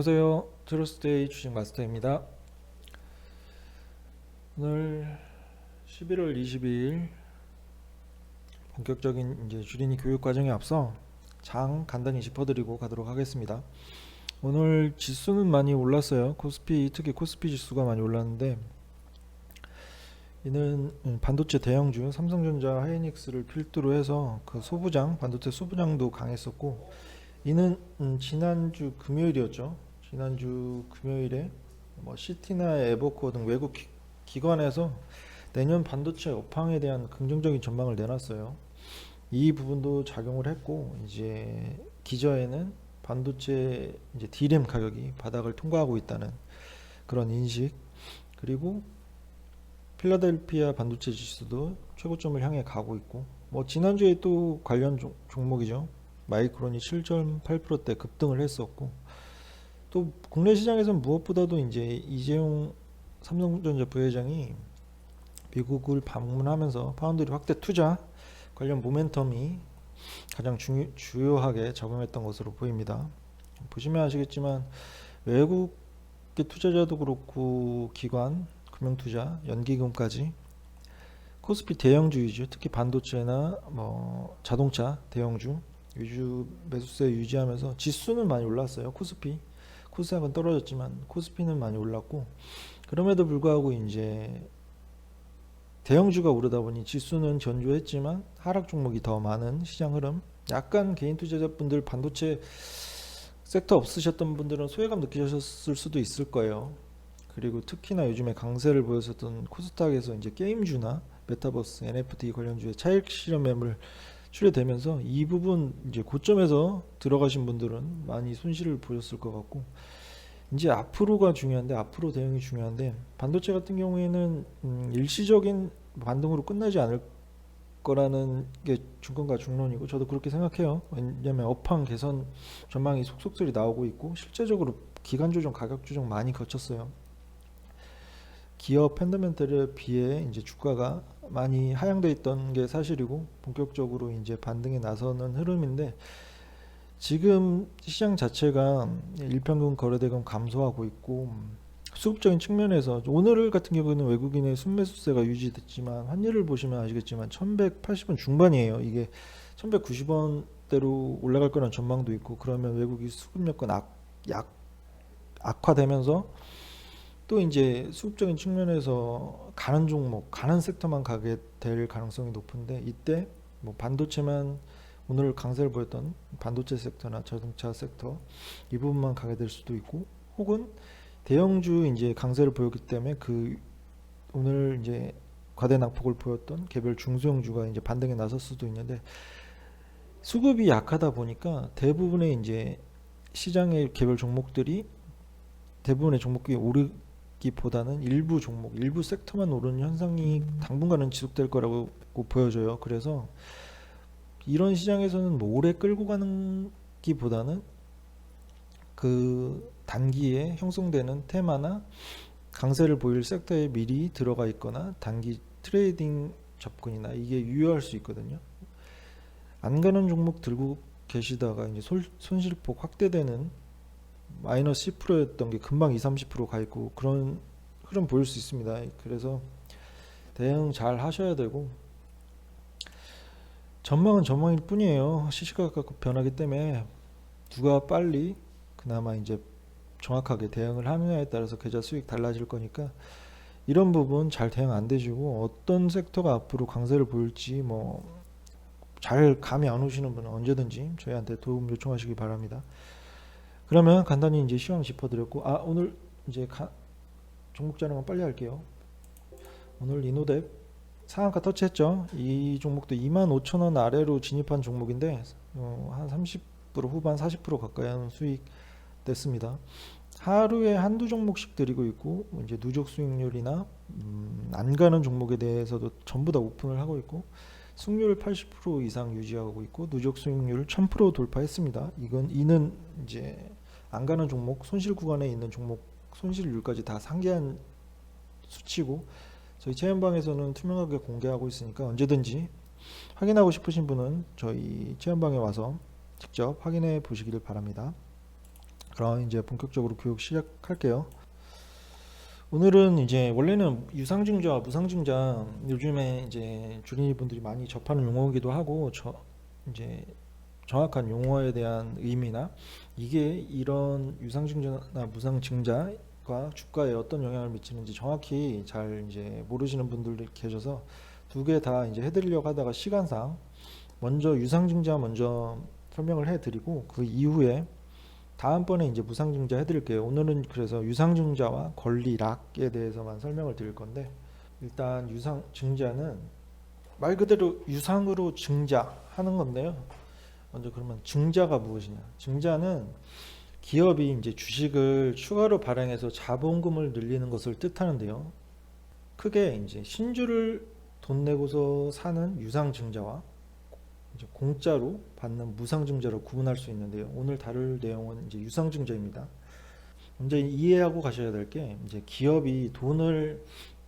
안녕하세요. 트러스데이 주식 마스터입니다. 오늘 11월 22일 본격적인 이제 주린이 교육 과정에 앞서 장 간단히 짚어드리고 가도록 하겠습니다. 오늘 지수는 많이 올랐어요. 코스피, 특히 코스피 지수가 많이 올랐는데 이는 반도체 대형주 삼성전자, 하이닉스를 필두로 해서 그 소부장, 반도체 소부장도 강했었고, 이는 지난주 금요일이었죠. 지난주 금요일에 뭐 시티나 에버코어 등 외국 기관에서 내년 반도체 업황에 대한 긍정적인 전망을 내놨어요. 이 부분도 작용을 했고, 이제 기저에는 반도체 이제 D램 가격이 바닥을 통과하고 있다는 그런 인식, 그리고 필라델피아 반도체 지수도 최고점을 향해 가고 있고, 뭐 지난주에 또 관련 종목이죠. 마이크론이 7.8%대 급등을 했었고, 또 국내 시장에서는 무엇보다도 이제 이재용 삼성전자 부회장이 미국을 방문하면서 파운드리 확대 투자 관련 모멘텀이 가장 주요하게 작용했던 것으로 보입니다. 보시면 아시겠지만 외국의 투자자도 그렇고 기관, 금융투자, 연기금까지 코스피 대형주이죠. 특히 반도체나 뭐 자동차 대형주 위주 매수세 유지하면서 지수는 많이 올랐어요. 코스닥은 떨어졌지만 코스피는 많이 올랐고, 그럼에도 불구하고 이제 대형주가 오르다 보니 지수는 견조했지만 하락 종목이 더 많은 시장 흐름. 약간 개인 투자자분들 반도체 섹터 없으셨던 분들은 소외감 느끼셨을 수도 있을 거예요. 그리고 특히나 요즘에 강세를 보였었던 코스닥에서 이제 게임주나 메타버스, NFT 관련주의 차익 실현 매물 출회되면서 이 부분 이제 고점에서 들어가신 분들은 많이 손실을 보셨을 것 같고, 이제 앞으로가 중요한데, 앞으로 대응이 중요한데, 반도체 같은 경우에는 일시적인 반등으로 끝나지 않을 거라는 게 중건가 중론이고, 저도 그렇게 생각해요. 왜냐면 업황 개선 전망이 속속들이 나오고 있고, 실제적으로 기간 조정, 가격 조정 많이 거쳤어요. 기업 펀더멘털에 비해 이제 주가가 많이 하향돼 있던 게 사실이고, 본격적으로 이제 반등에 나서는 흐름인데, 지금 시장 자체가 일평균 거래대금 감소하고 있고, 수급적인 측면에서 오늘 같은 경우는 외국인의 순매수세가 유지됐지만 환율을 보시면 아시겠지만 1180원 중반이에요. 이게 1190원대로 올라갈 거라는 전망도 있고, 그러면 외국이 수급 여건 악화되면서 또 이제 수급적인 측면에서 가는 종목, 가는 섹터만 가게 될 가능성이 높은데, 이때 뭐 반도체만 오늘 강세를 보였던 반도체 섹터나 자동차 섹터 이 부분만 가게 될 수도 있고, 혹은 대형주 이제 강세를 보였기 때문에 그 오늘 이제 과대 낙폭을 보였던 개별 중소형주가 이제 반등에 나설 수도 있는데, 수급이 약하다 보니까 대부분의 이제 시장의 개별 종목들이 대부분의 종목이 오르기보다는 일부 종목, 일부 섹터만 오르는 현상이 당분간은 지속될 거라고 보여져요. 그래서 이런 시장에서는 뭐 오래 끌고 가는 기보다는 그 단기에 형성되는 테마나 강세를 보일 섹터에 미리 들어가 있거나 단기 트레이딩 접근이나 이게 유효할 수 있거든요. 안 가는 종목 들고 계시다가 이제 손실폭 확대되는 마이너스 10%였던 게 금방 20-30% 가 있고, 그런 흐름 보일 수 있습니다. 그래서 대응 잘 하셔야 되고, 전망은 전망일 뿐이에요. 시시각각 변하기 때문에 누가 빨리 그나마 이제 정확하게 대응을 하느냐에 따라서 계좌 수익 달라질 거니까, 이런 부분 잘 대응 안 되시고, 어떤 sek터가 앞으로 강세를 보일지 뭐 잘 감이 안 오시는 분은 언제든지 저희한테 도움 요청하시기 바랍니다. 그러면 간단히 이제 시황 짚어드렸고, 오늘 이제 종목 자료만 빨리 할게요. 오늘 이노뎁 상한가 터치했죠. 이 종목도 25,000원 아래로 진입한 종목인데 한 30% 후반 40% 가까이 하는 수익 냈습니다. 하루에 한두 종목씩 드리고 있고, 이제 누적 수익률이나 안 가는 종목에 대해서도 전부 다 오픈을 하고 있고, 승률 80% 이상 유지하고 있고, 누적 수익률 1000% 돌파했습니다. 이는 이제 안 가는 종목, 손실 구간에 있는 종목 손실률까지 다 상기한 수치고, 저희 체험방에서는 투명하게 공개하고 있으니까 언제든지 확인하고 싶으신 분은 저희 체험방에 와서 직접 확인해 보시길 바랍니다. 그럼 이제 본격적으로 교육 시작할게요. 오늘은 이제 원래는 유상증자와 무상증자 요즘에 이제 주린이분들이 많이 접하는 용어이기도 하고 이제 정확한 용어에 대한 의미나 이게 이런 유상증자나 무상증자가 주가에 어떤 영향을 미치는지 정확히 잘 이제 모르시는 분들이 계셔서 두 개 다 이제 해드리려고 하다가 시간상 먼저 유상증자 먼저 설명을 해드리고 그 이후에 다음번에 이제 무상증자 해드릴게요. 오늘은 그래서 유상증자와 권리락에 대해서만 설명을 드릴 건데 일단 유상증자는 말 그대로 유상으로 증자하는 건데요. 먼저 그러면 증자가 무엇이냐? 증자는 기업이 이제 주식을 추가로 발행해서 자본금을 늘리는 것을 뜻하는데요. 크게 이제 신주를 돈 내고서 사는 유상증자와 이제 공짜로 받는 무상증자로 구분할 수 있는데요. 오늘 다룰 내용은 이제 유상증자입니다. 먼저 이해하고 가셔야 될 게 이제 기업이 돈을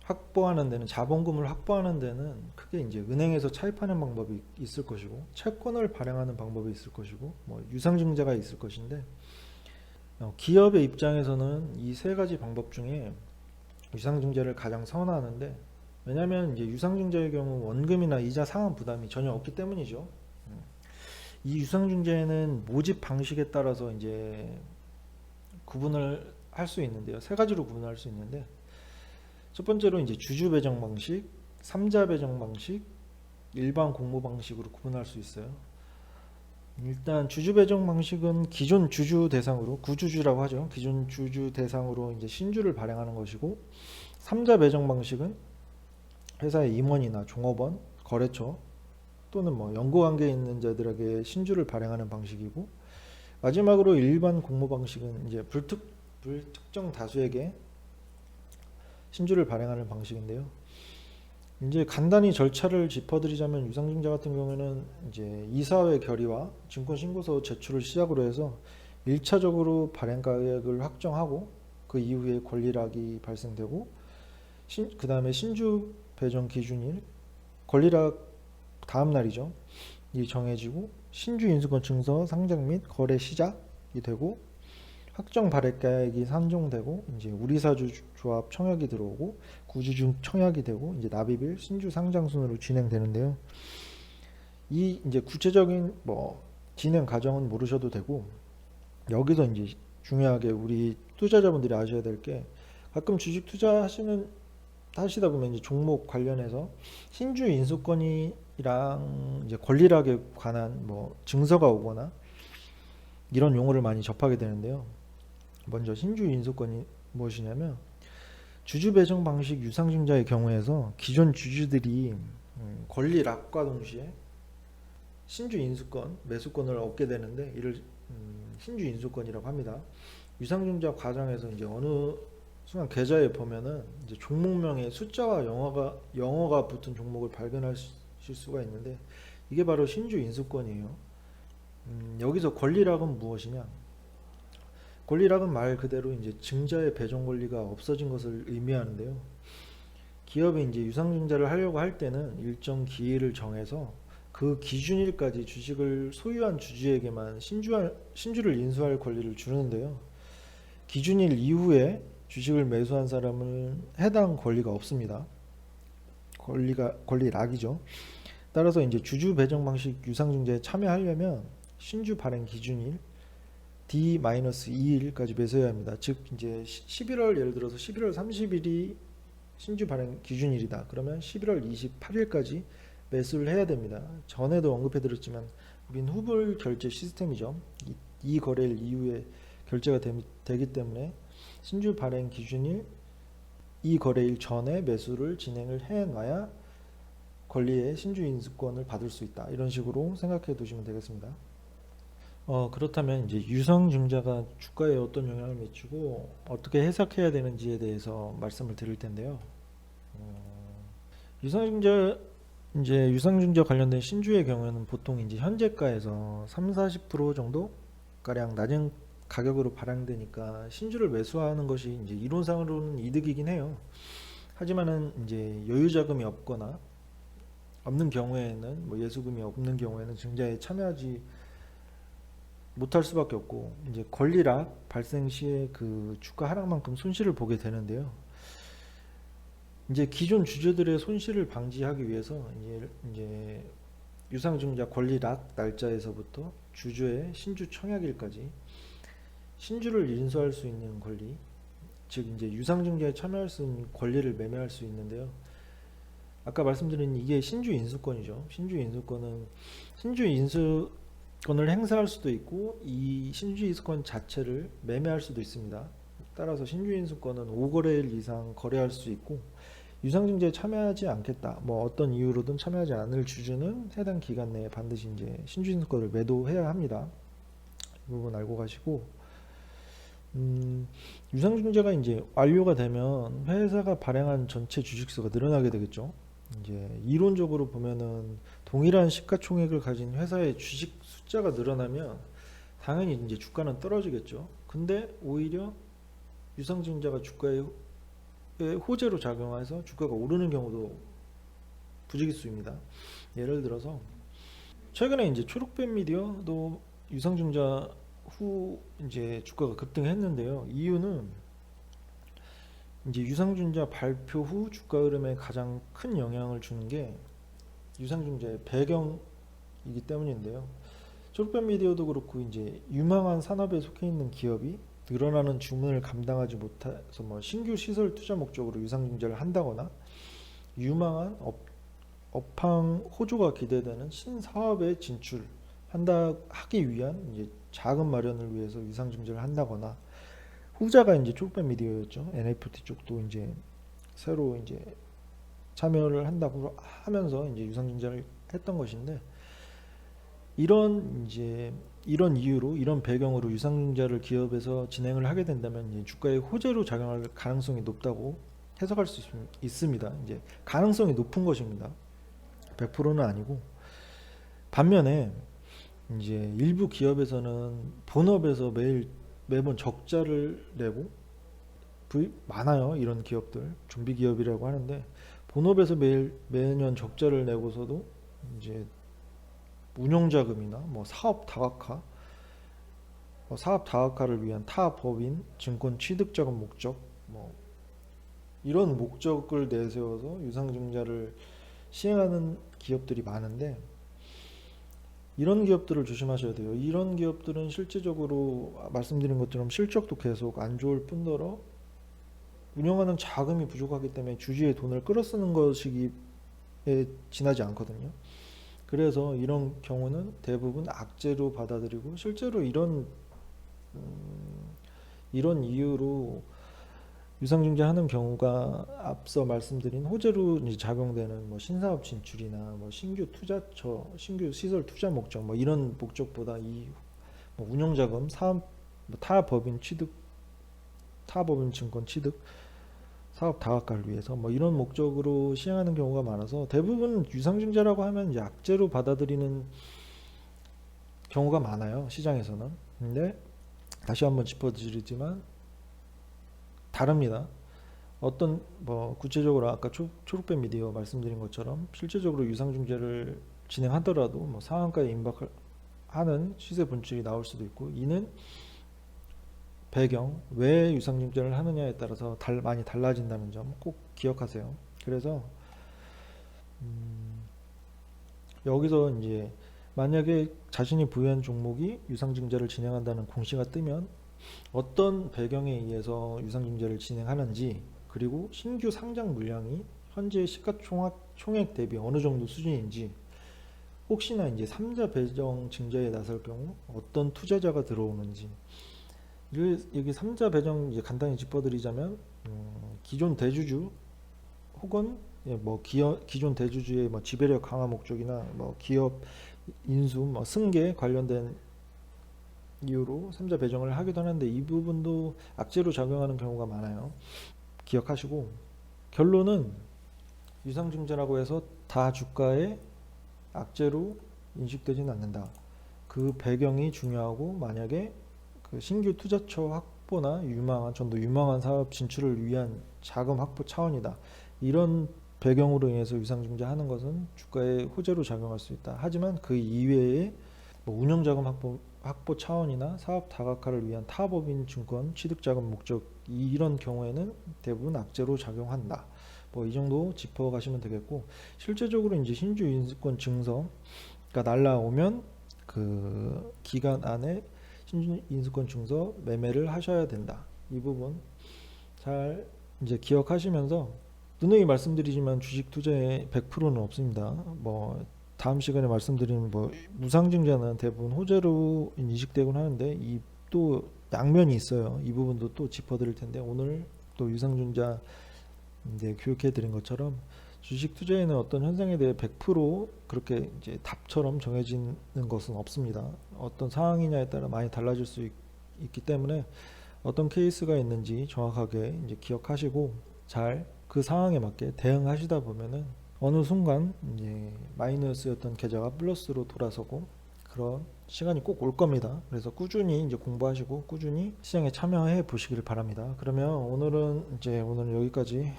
확보하는 데는 자본금을 확보하는 데는 크게 이제 은행에서 차입하는 방법이 있을 것이고 채권을 발행하는 방법이 있을 것이고 뭐 유상증자가 있을 것인데 기업의 입장에서는 이 세 가지 방법 중에 유상증자를 가장 선호하는데 왜냐하면 이제 유상증자의 경우 원금이나 이자 상환 부담이 전혀 없기 때문이죠. 이 유상증자에는 모집 방식에 따라서 이제 구분을 할 수 있는데요. 세 가지로 구분할 수 있는데 첫 번째로 이제 주주 배정 방식, 삼자 배정 방식, 일반 공모 방식으로 구분할 수 있어요. 일단 주주 배정 방식은 기존 주주 대상으로 구주주라고 하죠. 기존 주주 대상으로 이제 신주를 발행하는 것이고 삼자 배정 방식은 회사의 임원이나 종업원, 거래처 또는 뭐 연고관계에 있는 자들에게 신주를 발행하는 방식이고 마지막으로 일반 공모 방식은 이제 불특정 다수에게 신주를 발행하는 방식인데요. 이제 간단히 절차를 짚어드리자면 유상증자 같은 경우에는 이제 이사회 결의와 증권신고서 제출을 시작으로 해서 1차적으로 발행가액을 확정하고 그 이후에 권리락이 발생되고 그 다음에 신주 배정 기준일 권리락 다음 날이죠. 이 정해지고 신주 인수권 증서 상장 및 거래 시작이 되고 확정 발행가액이 산정되고 이제 우리사주 조합 청약이 들어오고 구주중 청약이 되고 이제 납입일 신주 상장 순으로 진행되는데요. 이 이제 구체적인 뭐 진행 과정은 모르셔도 되고 여기서 이제 중요하게 우리 투자자분들이 아셔야 될 게 가끔 주식 하시다 보면 이제 종목 관련해서 신주 인수권이랑 이제 권리락에 관한 뭐 증서가 오거나 이런 용어를 많이 접하게 되는데요. 먼저 신주 인수권이 무엇이냐면 주주 배정 방식 유상증자의 경우에서 기존 주주들이 권리락과 동시에 신주 인수권, 매수권을 얻게 되는데 이를 신주 인수권이라고 합니다. 유상증자 과정에서 이제 어느 순간 계좌에 보면은 이제 종목명에 숫자와 영어가 붙은 종목을 발견하실 수가 있는데 이게 바로 신주 인수권이에요. 여기서 권리락은 무엇이냐? 권리락은 말 그대로 이제 증자의 배정 권리가 없어진 것을 의미하는데요. 기업이 이제 유상증자를 하려고 할 때는 일정 기일을 정해서 그 기준일까지 주식을 소유한 주주에게만 신주를 인수할 권리를 주는데요. 기준일 이후에 주식을 매수한 사람은 해당 권리가 없습니다. 권리락이죠. 따라서 이제 주주 배정 방식 유상증자에 참여하려면 신주 발행 기준일 D-2일까지 매수해야 합니다. 즉 이제 11월 예를 들어서 11월 30일이 신주 발행 기준일이다. 그러면 11월 28일까지 매수를 해야 됩니다. 전에도 언급해 드렸지만 우린 후불 결제 시스템이죠. 이 거래일 이후에 결제가 되기 때문에 신주 발행 기준일 이 거래일 전에 매수를 진행을 해놔야 권리의 신주 인수권을 받을 수 있다. 이런 식으로 생각해 두시면 되겠습니다. 그렇다면 이제 유상증자가 주가에 어떤 영향을 미치고 어떻게 해석해야 되는지에 대해서 말씀을 드릴 텐데요. 유상증자 관련된 신주의 경우에는 보통 이제 현재가에서 30-40% 정도 가량 낮은 가격으로 발행되니까 신주를 매수하는 것이 이제 이론상으로는 이득이긴 해요. 하지만은 이제 여유 자금이 없는 경우에는 뭐 예수금이 없는 경우에는 증자에 참여하지 못할 수밖에 없고 이제 권리락 발생 시에 그 주가 하락만큼 손실을 보게 되는데요. 이제 기존 주주들의 손실을 방지하기 위해서 이제 유상증자 권리락 날짜에서부터 주주의 신주 청약일까지 신주를 인수할 수 있는 권리, 즉 이제 유상증자에 참여할 수 있는 권리를 매매할 수 있는데요. 아까 말씀드린 이게 신주 인수권이죠. 신주 인수권을 행사할 수도 있고 이 신주 인수권 자체를 매매할 수도 있습니다. 따라서 신주 인수권은 5거래일 이상 거래할 수 있고 유상증자에 참여하지 않겠다, 뭐 어떤 이유로든 참여하지 않을 주주는 해당 기간 내에 반드시 이제 신주 인수권을 매도해야 합니다. 이 부분 알고 가시고, 유상증자가 이제 완료가 되면 회사가 발행한 전체 주식수가 늘어나게 되겠죠. 이제 이론적으로 보면은 동일한 시가총액을 가진 회사의 주식 숫자가 늘어나면 당연히 이제 주가는 떨어지겠죠. 근데 오히려 유상증자가 주가에 호재로 작용해서 주가가 오르는 경우도 부지기수입니다. 예를 들어서 최근에 이제 초록빛 미디어도 유상증자 후 이제 주가가 급등했는데요. 이유는 이제 유상증자 발표 후 주가 흐름에 가장 큰 영향을 주는 게 유상증자의 배경이기 때문인데요. 초록빛 미디어도 그렇고 이제 유망한 산업에 속해 있는 기업이 늘어나는 주문을 감당하지 못해서 뭐 신규 시설 투자 목적으로 유상증자를 한다거나 유망한 업황 호조가 기대되는 신사업에 하기 위한 이제 자금 마련을 위해서 유상증자를 한다거나, 후자가 이제 초록빛 미디어였죠. NFT 쪽도 이제 새로 이제 참여를 한다고 하면서 이제 유상증자를 했던 것인데, 이런 이유로, 이런 배경으로 유상증자를 기업에서 진행을 하게 된다면 이제 주가에 호재로 작용할 가능성이 높다고 해석할 수 있습니다. 이제 가능성이 높은 것입니다. 100%는 아니고. 반면에 이제 일부 기업에서는 본업에서 매번 적자를 내고, 많아요. 이런 기업들, 좀비 기업이라고 하는데, 본업에서 매년 적자를 내고서도 이제 운용자금이나 뭐 사업 다각화를 위한 타 법인 증권 취득 자금 목적, 뭐 이런 목적을 내세워서 유상증자를 시행하는 기업들이 많은데, 이런 기업들을 조심하셔야 돼요. 이런 기업들은 실제적으로 말씀드린 것처럼 실적도 계속 안 좋을 뿐더러 운영하는 자금이 부족하기 때문에 주주의 돈을 끌어쓰는 것이기에 지나지 않거든요. 그래서 이런 경우는 대부분 악재로 받아들이고, 실제로 이런 이유로 유상증자하는 경우가 앞서 말씀드린 호재로 이제 작용되는 뭐 신사업 진출이나 뭐 신규 시설 투자 목적, 뭐 이런 목적보다 뭐 운용자금, 타 법인 증권 취득, 사업 다각화를 위해서 뭐 이런 목적으로 시행하는 경우가 많아서 대부분 유상증자라고 하면 이제 악재로 받아들이는 경우가 많아요, 시장에서는. 근데 다시 한번 짚어드리지만 다릅니다. 어떤 뭐 구체적으로 아까 초록빛 미디어 말씀드린 것처럼 실제적으로 유상증자를 진행하더라도 뭐 상한가에 임박하는 시세 분출이 나올 수도 있고, 이는 배경, 왜 유상증자를 하느냐에 따라서 많이 달라진다는 점 꼭 기억하세요. 그래서 여기서 이제 만약에 자신이 부여한 종목이 유상증자를 진행한다는 공시가 뜨면 어떤 배경에 의해서 유상증자를 진행하는지, 그리고 신규 상장 물량이 현재 시가총액 대비 어느 정도 수준인지, 혹시나 이제 3자 배정 증자에 나설 경우 어떤 투자자가 들어오는지, 여기 3자 배정 이제 간단히 짚어드리자면, 기존 대주주 혹은 뭐 기존 대주주의 뭐 지배력 강화 목적이나 뭐 기업 인수, 뭐 승계 관련된 이유로 3자 배정을 하기도 하는데, 이 부분도 악재로 작용하는 경우가 많아요. 기억하시고, 결론은 유상증자라고 해서 다 주가에 악재로 인식되지는 않는다. 그 배경이 중요하고, 만약에 그 신규 투자처 확보나 좀 더 유망한 사업 진출을 위한 자금 확보 차원이다, 이런 배경으로 인해서 유상증자하는 것은 주가에 호재로 작용할 수 있다. 하지만 그 이외에 뭐 운영자금 확보 차원이나 사업 다각화를 위한 타법인 증권 취득자금 목적 이런 경우에는 대부분 악재로 작용한다. 뭐 이 정도 짚어가시면 되겠고, 실제적으로 이제 신주 인수권 증서가 날라오면 그 기간 안에 신주 인수권 증서 매매를 하셔야 된다. 이 부분 잘 이제 기억하시면서, 누누이 말씀드리지만 주식 투자에 100%는 없습니다. 뭐 다음 시간에 말씀드린 뭐 무상증자는 대부분 호재로 인식되곤 하는데 이 또 양면이 있어요. 이 부분도 또 짚어드릴 텐데, 오늘 또 유상증자 이제 교육해드린 것처럼 주식 투자에는 어떤 현상에 대해 100% 그렇게 이제 답처럼 정해지는 것은 없습니다. 어떤 상황이냐에 따라 많이 달라질 수 있기 때문에 어떤 케이스가 있는지 정확하게 이제 기억하시고 잘 그 상황에 맞게 대응하시다 보면은 어느 순간 이제 마이너스였던 계좌가 플러스로 돌아서고 그런 시간이 꼭 올 겁니다. 그래서 꾸준히 이제 공부하시고 꾸준히 시장에 참여해 보시기를 바랍니다. 그러면 오늘은 여기까지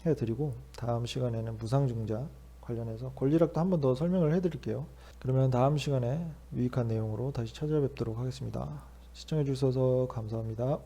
해드리고, 다음 시간에는 무상증자 관련해서 권리락도 한 번 더 설명을 해드릴게요. 그러면 다음 시간에 유익한 내용으로 다시 찾아뵙도록 하겠습니다. 시청해 주셔서 감사합니다.